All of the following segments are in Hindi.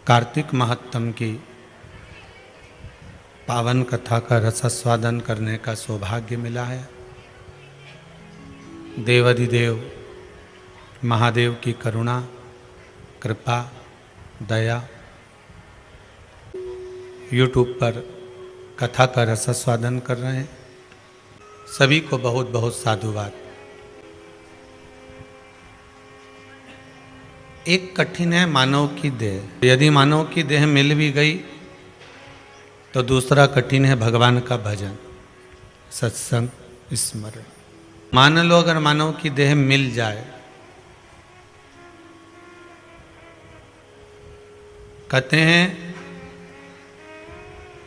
कार्तिक महत्तम की पावन कथा का रसास्वादन करने का सौभाग्य मिला है। देवाधिदेव महादेव की करुणा, कृपा, दया YouTube पर कथा का रसास्वादन कर रहे हैं। सभी को बहुत बहुत साधुवाद। एक कठिन है मानव की देह। यदि मानव की देह मिल भी गई तो दूसरा कठिन है भगवान का भजन, सत्संग, स्मरण। मान लो अगर मानव की देह मिल जाए, कहते हैं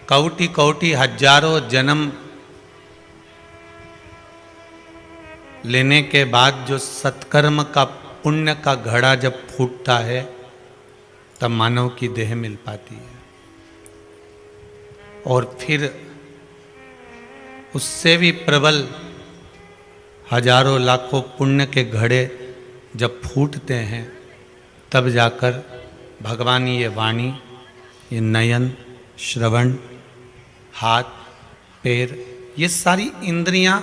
कौटि कौटि हजारों जन्म लेने के बाद जो सत्कर्म का पुण्य का घड़ा जब फूटता है तब मानव की देह मिल पाती है। और फिर उससे भी प्रबल हजारों लाखों पुण्य के घड़े जब फूटते हैं तब जाकर भगवान ये वाणी, ये नयन, श्रवण, हाथ, पैर, ये सारी इंद्रियां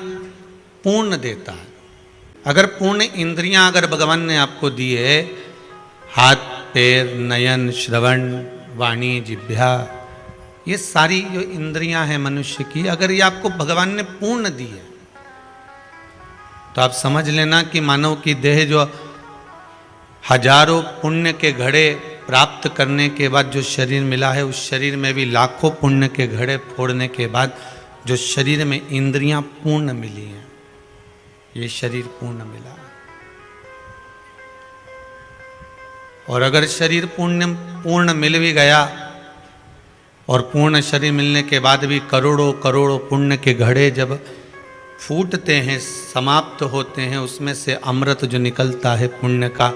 पूर्ण देता है। अगर पूर्ण इंद्रियां अगर भगवान ने आपको दी है, हाथ, पैर, नयन, श्रवण, वाणी, जिह्वा, ये सारी जो इंद्रियां हैं मनुष्य की, अगर ये आपको भगवान ने पूर्ण दी है तो आप समझ लेना कि मानव की देह जो हजारों पुण्य के घड़े प्राप्त करने के बाद जो शरीर मिला है, उस शरीर में भी लाखों पुण्य के घड़े फोड़ने के बाद जो शरीर में इंद्रियां पूर्ण मिली हैं, ये शरीर पूर्ण मिला। और अगर शरीर पूर्ण मिल भी गया और पूर्ण शरीर मिलने के बाद भी करोड़ों करोड़ों पुण्य के घड़े जब फूटते हैं, समाप्त होते हैं, उसमें से अमृत जो निकलता है पुण्य का,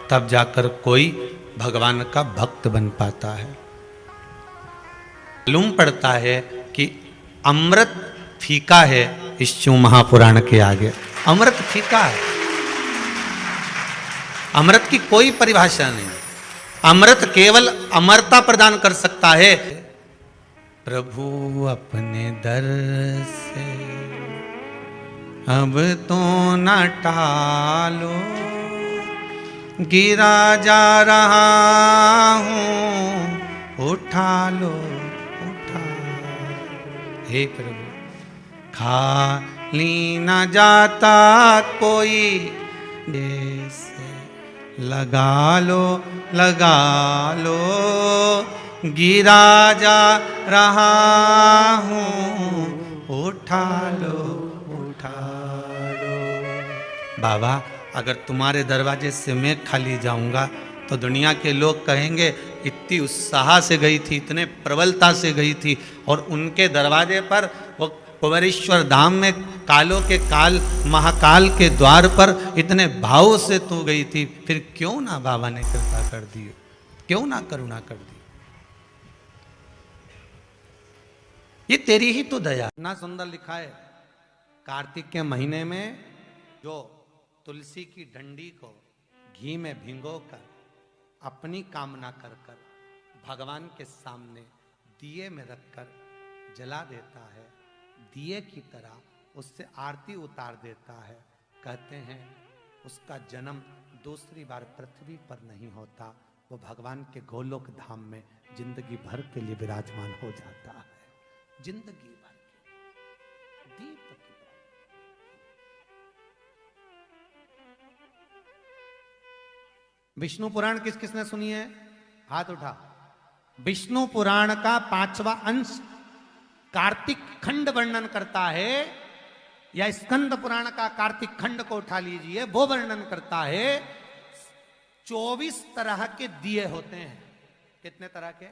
तब जाकर कोई भगवान का भक्त बन पाता है। मालूम पड़ता है कि अमृत फीका है इस शिव महापुराण के आगे। अमृत फीका है। अमृत की कोई परिभाषा नहीं। अमृत केवल अमरता प्रदान कर सकता है। प्रभु अपने दर से अब तो न टालो, गिरा जा रहा हूँ, उठा लो, उठा। हे प्रभु, खाली न जाता कोई, जैसे लगा लो, लगा लो, गिरा जा रहा हूँ, उठा लो, उठा लो। बाबा, अगर तुम्हारे दरवाजे से मैं खाली जाऊंगा तो दुनिया के लोग कहेंगे इतनी उत्साह से गई थी, इतने प्रबलता से गई थी, और उनके दरवाजे पर वो कुंवरेश्वर धाम में कालों के काल महाकाल के द्वार पर इतने भाव से तू गई थी, फिर क्यों ना बाबा ने कृपा कर दी, क्यों ना करुणा कर दी। ये तेरी ही तो दया। ना सुंदर लिखा है, कार्तिक के महीने में जो तुलसी की डंडी को घी में भिगोकर अपनी कामना कर कर भगवान के सामने दिए में रखकर जला देता है, दिए की तरह उससे आरती उतार देता है, कहते हैं उसका जन्म दूसरी बार पृथ्वी पर नहीं होता, वो भगवान के गोलोक धाम में जिंदगी भर के लिए विराजमान हो जाता है। जिंदगी भर के दीप की विष्णु पुराण किस किसने सुनी है? हाथ उठा। विष्णु पुराण का 5वां अंश कार्तिक खंड वर्णन करता है, या स्कंद पुराण का कार्तिक खंड को उठा लीजिए, वो वर्णन करता है 24 तरह के दिए होते हैं। कितने तरह के?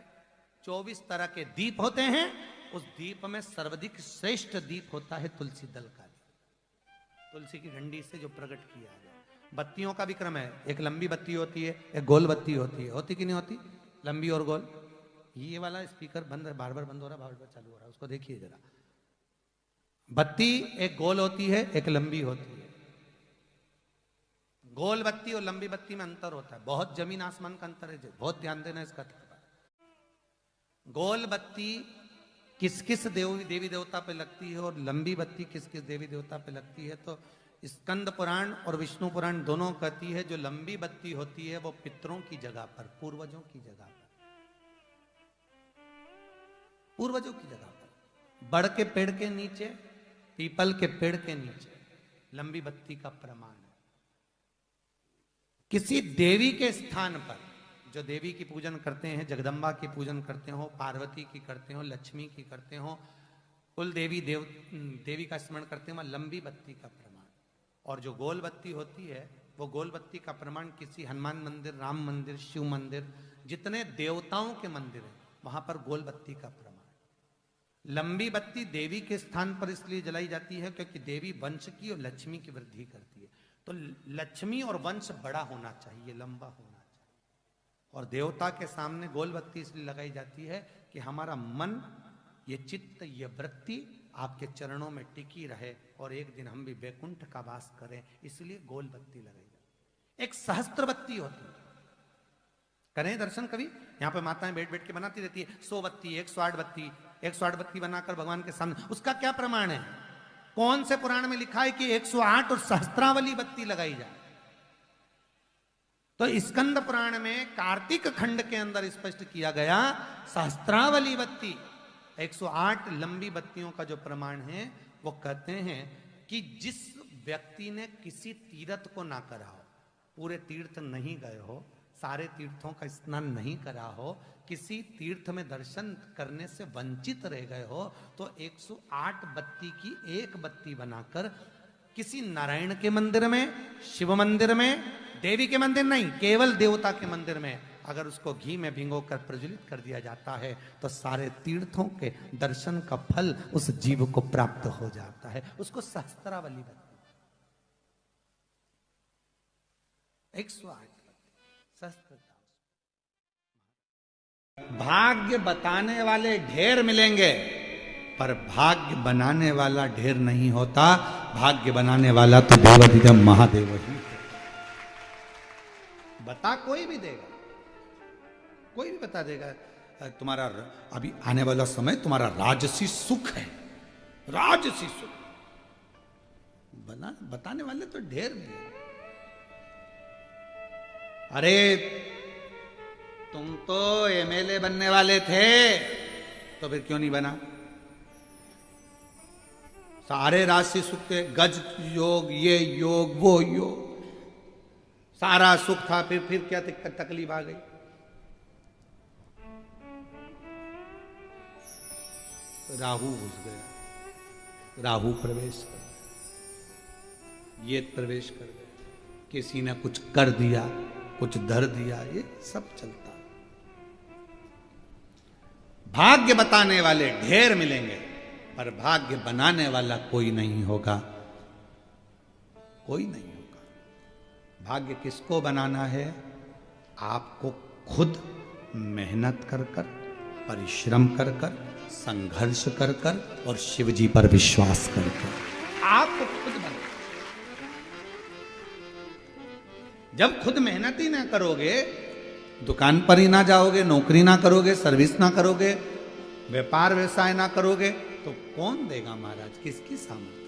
24 तरह के दीप होते हैं। उस दीप में सर्वाधिक श्रेष्ठ दीप होता है तुलसी दल का, तुलसी की डंडी से जो प्रकट किया है। बत्तियों का भी क्रम है, एक लंबी बत्ती होती है, एक गोल बत्ती होती है। होती कि नहीं होती? लंबी और गोल। ये वाला स्पीकर बंद है, बार बार बंद हो रहा है, बार बार चालू हो रहा है, उसको देखिए जरा। बत्ती एक गोल होती है, एक लंबी होती है। गोल बत्ती और लंबी बत्ती में अंतर होता है, बहुत जमीन आसमान का अंतर है, बहुत ध्यान देना इस कथा पर। गोल बत्ती किस किस देवी देवता पे लगती है और लंबी बत्ती किस किस देवी देवता पे लगती है, तो स्कंद पुराण और विष्णु पुराण दोनों कहती है जो लंबी बत्ती होती है वो पितरों की जगह पर, पूर्वजों की जगह पर, पूर्वजों की जगह पर, बड़ के पेड़ के नीचे, पीपल के पेड़ के नीचे लंबी बत्ती का प्रमाण है। किसी देवी के स्थान पर, जो देवी की पूजन करते हैं, जगदम्बा की पूजन करते हो, पार्वती की करते हो, लक्ष्मी की करते हो, कुल देवी का स्मरण करते हो, लंबी बत्ती का प्रमाण। और जो गोल बत्ती होती है वो गोल बत्ती का प्रमाण किसी हनुमान मंदिर, राम मंदिर, शिव मंदिर, जितने देवताओं के मंदिर हैं वहां पर गोल बत्ती का प्रमाण। लंबी बत्ती देवी के स्थान पर इसलिए जलाई जाती है क्योंकि देवी वंश की और लक्ष्मी की वृद्धि करती है, तो लक्ष्मी और वंश बड़ा होना चाहिए, लंबा होना चाहिए। और देवता के सामने गोल बत्ती इसलिए लगाई जाती है कि हमारा मन, ये चित्त, ये वृत्ति आपके चरणों में टिकी रहे और एक दिन हम भी वैकुंठ का वास करें, इसलिए गोल बत्ती लगाई जाती है। एक सहस्त्र बत्ती होती है, करें दर्शन कभी, यहाँ पे माताएं बैठ बैठ के बनाती रहती है 100 बत्ती, 108 बत्ती, 108 बत्ती बनाकर भगवान के सामने, उसका क्या प्रमाण है? कौन से पुराण में लिखा है कि 108 और सहस्त्रावली बत्ती लगाई जाए? तो स्कंद पुराण में कार्तिक खंड के अंदर स्पष्ट किया गया, सहस्त्रावली बत्ती, 108 लंबी बत्तियों का जो प्रमाण है वो कहते हैं कि जिस व्यक्ति ने किसी तीर्थ को ना करा हो, पूरे तीर्थ नहीं गए हो, सारे तीर्थों का स्नान नहीं करा हो, किसी तीर्थ में दर्शन करने से वंचित रह गए हो, तो 108 बत्ती की एक बत्ती बनाकर किसी नारायण के मंदिर में, शिव मंदिर में, देवी के मंदिर नहीं, केवल देवता के मंदिर में अगर उसको घी में भिगोकर प्रज्वलित कर दिया जाता है तो सारे तीर्थों के दर्शन का फल उस जीव को प्राप्त हो जाता है। उसको सहस्त्रावली बत्ती, 108 सहस्त्रता। भाग्य बताने वाले ढेर मिलेंगे पर भाग्य बनाने वाला ढेर नहीं होता। भाग्य बनाने वाला तो देवाधिदेव महादेव ही। बता कोई भी देगा, कोई भी बता देगा तुम्हारा अभी आने वाला समय तुम्हारा राजसी सुख है, राजसी सुख, बताने वाले तो ढेर मिले। अरे तुम तो एमएलए बनने वाले थे तो फिर क्यों नहीं बना? सारे राशि सुख थे, गज योग, ये योग, वो योग, सारा सुख था, फिर क्या तकलीफ आ गई? राहु घुस गया, राहु प्रवेश कर गया, ये प्रवेश कर गया, किसी ने कुछ कर दिया, कुछ धर दिया, ये सब चलता। भाग्य बताने वाले ढेर मिलेंगे पर भाग्य बनाने वाला कोई नहीं होगा, कोई नहीं होगा। भाग्य किसको बनाना है? आपको खुद मेहनत कर कर, परिश्रम कर कर, संघर्ष कर कर और शिव जी पर विश्वास कर कर आपको खुद बना। जब खुद मेहनत ही ना करोगे, दुकान पर ही ना जाओगे, नौकरी ना करोगे, सर्विस ना करोगे, व्यापार व्यवसाय ना करोगे, तो कौन देगा महाराज? किसकी सामर्थ्य?